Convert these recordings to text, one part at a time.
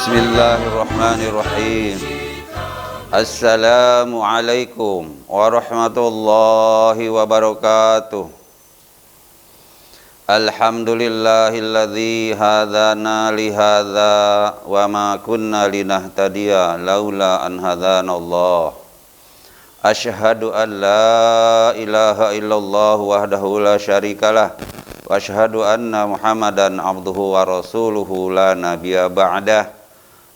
Bismillahirrahmanirrahim. Assalamualaikum warahmatullahi wabarakatuh. Alhamdulillahilladzi hadana lihadza wa ma kunna linahtadiya laula an hadanallah. Asyhadu an la ilaha illallah wahdahu la syarikalah wa asyhadu anna Muhammadan abduhu wa rasuluhu la nabiyya ba'dah.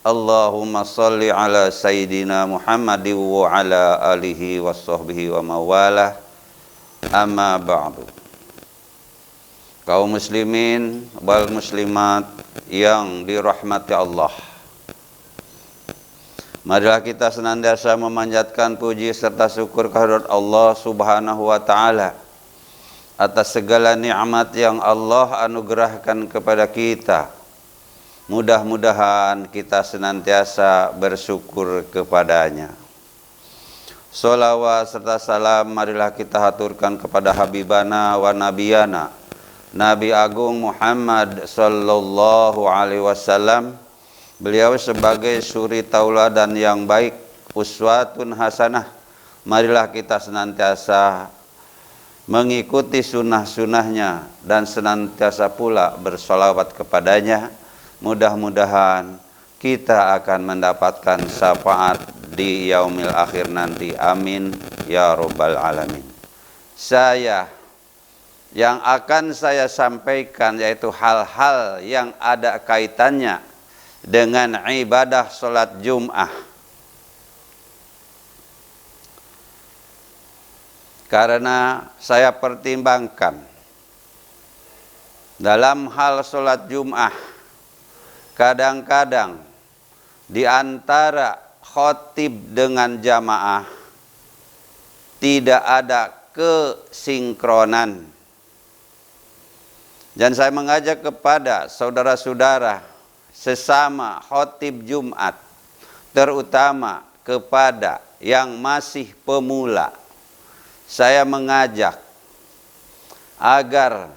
Allahumma salli ala sayyidina Muhammadin wa ala alihi wa sahbihi wa mawalah. Amma ba'du. Kaum muslimin wal muslimat yang dirahmati Allah, marilah kita senantiasa memanjatkan puji serta syukur kehadirat Allah Subhanahu wa taala atas segala nikmat yang Allah anugerahkan kepada kita. Mudah-mudahan kita senantiasa bersyukur kepadanya. Sholawat serta salam marilah kita haturkan kepada Habibana wa Nabiyana Nabi Agung Muhammad sallallahu alaihi wasallam. Beliau sebagai suri tauladan yang baik, uswatun hasanah. Marilah kita senantiasa mengikuti sunnah-sunnahnya dan senantiasa pula bersolawat kepadanya. Mudah-mudahan kita akan mendapatkan syafaat di yaumil akhir nanti. Amin ya rabbal alamin. Yang akan saya sampaikan yaitu hal-hal yang ada kaitannya dengan ibadah sholat Jum'ah. Karena saya pertimbangkan dalam hal sholat Jum'ah, kadang-kadang di antara khotib dengan jamaah tidak ada kesinkronan. Dan saya mengajak kepada saudara-saudara sesama khotib Jumat, terutama kepada yang masih pemula, saya mengajak agar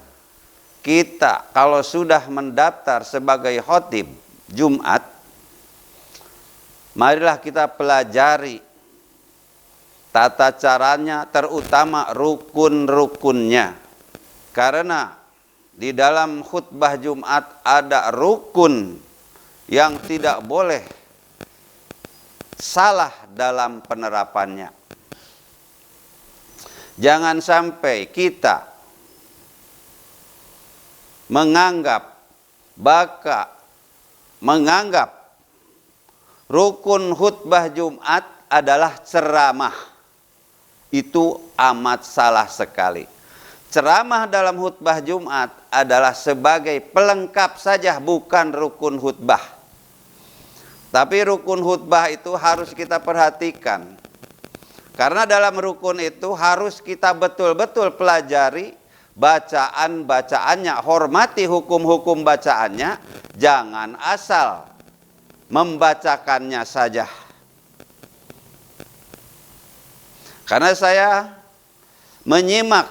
kita kalau sudah mendaftar sebagai khotib Jumat, marilah kita pelajari tata caranya, terutama rukun-rukunnya. Karena di dalam khutbah Jumat ada rukun yang tidak boleh salah dalam penerapannya. Jangan sampai kita menganggap rukun khutbah Jumat adalah ceramah. Itu amat salah sekali. Ceramah dalam khutbah Jumat adalah sebagai pelengkap saja, bukan rukun khutbah. Tapi rukun khutbah itu harus kita perhatikan. Karena dalam rukun itu harus kita betul-betul pelajari bacaan-bacaannya, hormati hukum-hukum bacaannya, jangan asal membacakannya saja. Karena saya menyimak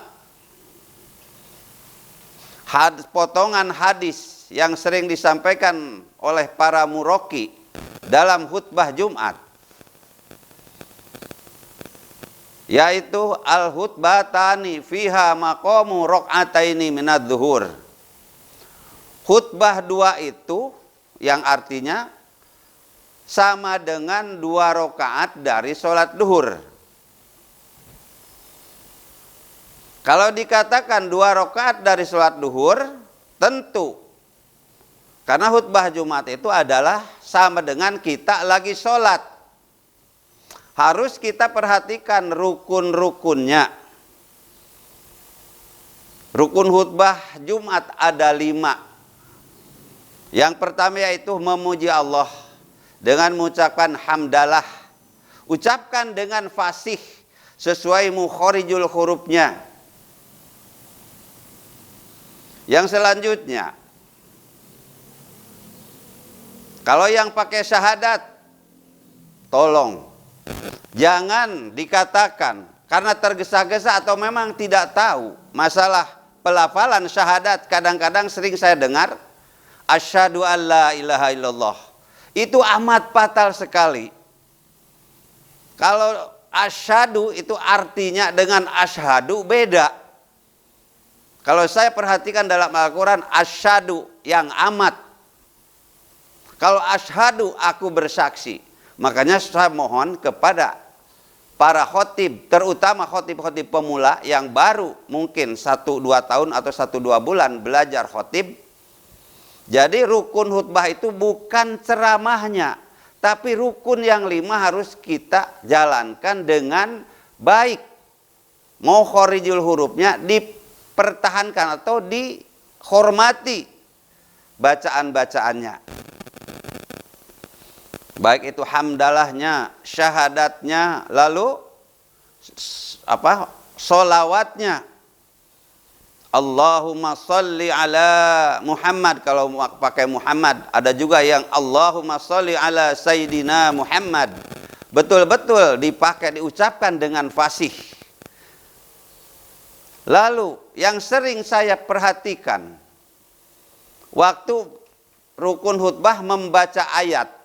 potongan hadis yang sering disampaikan oleh para muroki dalam khutbah Jumat, yaitu al-khutbatani fiha maqamu raq'ataini minadz zuhur. Khutbah dua itu yang artinya sama dengan 2 rakaat dari sholat duhur. Kalau dikatakan 2 rakaat dari sholat duhur, tentu karena khutbah Jumat itu adalah sama dengan kita lagi sholat. Harus kita perhatikan rukun-rukunnya. Rukun khutbah Jumat ada 5. Yang pertama yaitu memuji Allah dengan mengucapkan hamdalah. Ucapkan dengan fasih sesuai mukhorijul hurufnya. Yang selanjutnya, kalau yang pakai syahadat, tolong jangan dikatakan karena tergesa-gesa atau memang tidak tahu masalah pelafalan syahadat. Kadang-kadang sering saya dengar, asyhadu alla ilaha illallah. Itu amat fatal sekali. Kalau asyhadu itu artinya dengan asyhadu beda. Kalau saya perhatikan dalam Al-Quran, asyhadu yang amat. Kalau asyhadu aku bersaksi. Makanya saya mohon kepada para khotib, terutama khotib-khotib pemula yang baru mungkin 1-2 tahun atau 1-2 bulan belajar khotib. Jadi rukun khutbah itu bukan ceramahnya, tapi rukun yang 5 harus kita jalankan dengan baik. Mau khorijul hurufnya dipertahankan atau dihormati bacaan-bacaannya. Baik itu hamdalahnya, syahadatnya, lalu solawatnya. Allahumma sholli ala Muhammad, kalau pakai Muhammad. Ada juga yang Allahumma sholli ala Sayyidina Muhammad. Betul-betul dipakai, diucapkan dengan fasih. Lalu yang sering saya perhatikan, waktu rukun khutbah membaca ayat.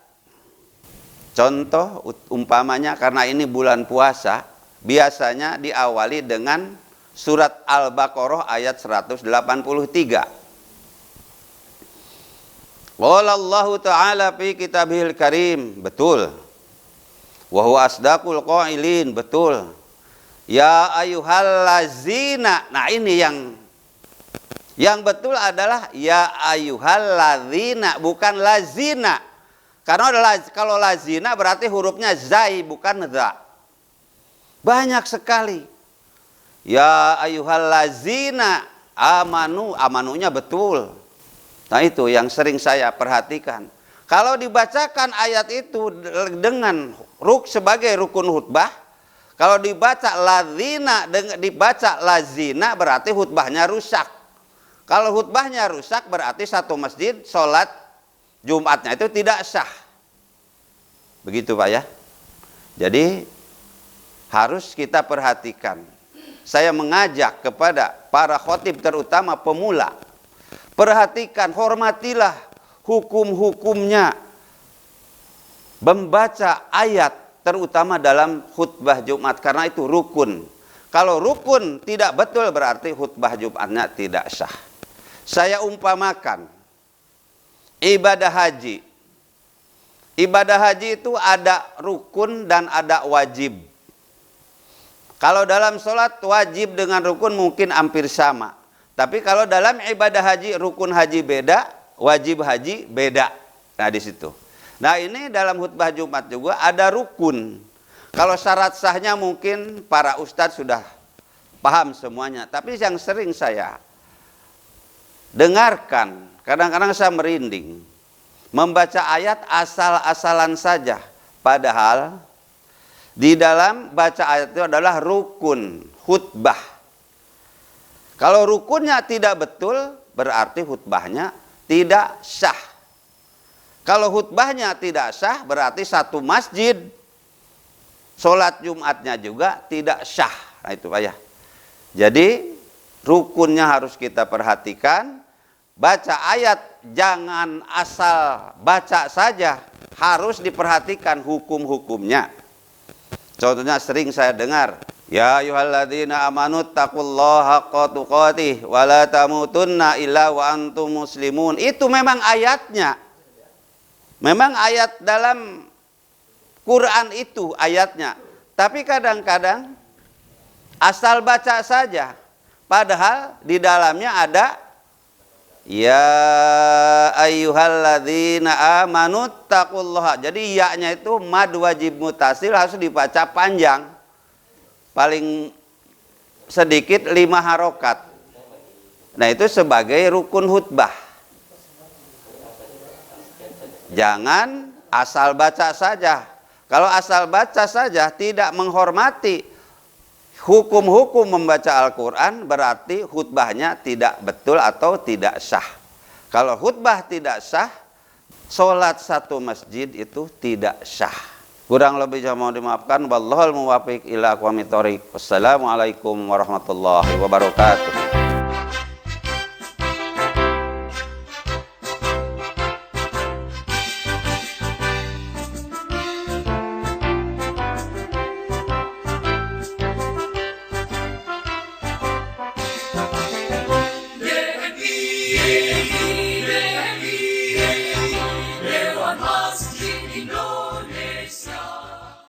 Contoh umpamanya karena ini bulan puasa, biasanya diawali dengan surat Al-Baqarah ayat 183. Qala Allah Ta'ala fi kitabihil karim, betul. Wa huwa asdaqul qailin, betul. Ya ayyuhallazina, nah ini yang betul adalah ya ayyuhallazina, bukan lazina. Karena kalau lazina berarti hurufnya zai bukan za. Banyak sekali. Ya ayyuhallazina amanu, amanunya betul. Nah itu yang sering saya perhatikan. Kalau dibacakan ayat itu dengan sebagai rukun khutbah, kalau dibaca lazina dibaca lazina berarti khutbahnya rusak. Kalau khutbahnya rusak berarti satu masjid sholat Jumatnya itu tidak sah. Begitu Pak ya. Jadi harus kita perhatikan. Saya mengajak kepada para khotib terutama pemula. Perhatikan, hormatilah hukum-hukumnya. Membaca ayat terutama dalam khutbah Jumat karena itu rukun. Kalau rukun tidak betul berarti khutbah Jumatnya tidak sah. Saya umpamakan ibadah haji. Ibadah haji itu ada rukun dan ada wajib. Kalau dalam sholat wajib dengan rukun mungkin hampir sama. Tapi kalau dalam ibadah haji, rukun haji beda, wajib haji beda. Nah di situ. Nah ini dalam khutbah Jumat juga ada rukun. Kalau syarat sahnya mungkin para ustadz sudah paham semuanya. Tapi yang sering saya dengarkan, kadang-kadang saya merinding. Membaca ayat asal-asalan saja. Padahal di dalam baca ayat itu adalah rukun khutbah. Kalau rukunnya tidak betul, berarti khutbahnya tidak sah. Kalau khutbahnya tidak sah, berarti satu masjid, sholat Jumatnya juga tidak sah. Nah itu Pak ya. Jadi rukunnya harus kita perhatikan. Baca ayat jangan asal baca saja, harus diperhatikan hukum-hukumnya. Contohnya sering saya dengar, ya ayyuhalladzina amanu taqullaha haqqa tuqatih wa la tamutunna illa wa antum muslimun. Itu memang ayatnya. Memang ayat dalam Quran itu ayatnya. Tapi kadang-kadang asal baca saja. Padahal di dalamnya ada ya ayyuhalladzina amanu taqullaha. Jadi ya-nya itu mad wajib mutasil harus dibaca panjang. Paling sedikit 5 harokat. Nah itu sebagai rukun khutbah. Jangan asal baca saja. Kalau asal baca saja tidak menghormati hukum-hukum membaca Al-Quran, berarti khutbahnya tidak betul atau tidak sah. Kalau khutbah tidak sah, sholat satu masjid itu tidak sah. Kurang lebih mohon dimaafkan. Wallahul muwaffiq ila aqwamit thoriq. Wassalamualaikum warahmatullahi wabarakatuh.